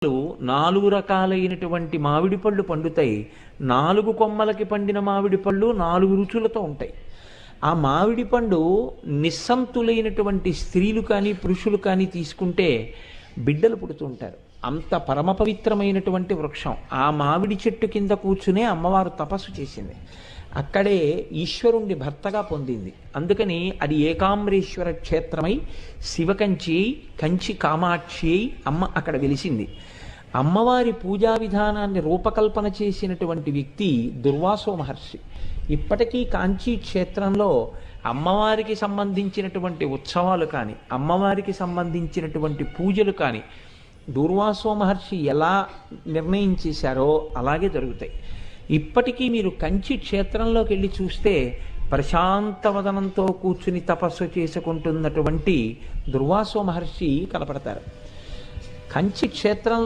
నాలుగు రకాలైనటువంటి మామిడి పళ్ళు పండుతాయి. నాలుగు కొమ్మలకి పండిన మామిడి పళ్ళు నాలుగు రుచులతో ఉంటాయి. ఆ మామిడి పండు నిస్సంతులైనటువంటి స్త్రీలు కానీ పురుషులు కానీ తీసుకుంటే బిడ్డలు పుడుతుంటారు. అంత పరమ పవిత్రమైనటువంటి వృక్షం. ఆ మామిడి చెట్టు కింద కూర్చునే అమ్మవారు తపస్సు చేసింది. అక్కడే ఈశ్వరుణ్ణి భర్తగా పొందింది. అందుకని అది ఏకాంబరేశ్వర క్షేత్రమై శివకంచి కంచి కామాక్షి అయి అమ్మ అక్కడ వెలిసింది. అమ్మవారి పూజా విధానాన్ని రూపకల్పన చేసినటువంటి వ్యక్తి దుర్వాసో మహర్షి. ఇప్పటికీ కాంచీ క్షేత్రంలో అమ్మవారికి సంబంధించినటువంటి ఉత్సవాలు కానీ అమ్మవారికి సంబంధించినటువంటి పూజలు కానీ దుర్వాసో మహర్షి ఎలా నిర్ణయం చేశారో అలాగే జరుగుతాయి. ఇప్పటికీ మీరు కంచి క్షేత్రంలోకి వెళ్ళి చూస్తే ప్రశాంతవదనంతో కూర్చుని తపస్సు చేసుకుంటున్నటువంటి దుర్వాసో మహర్షి కనపడతారు. కంచి క్షేత్రంలో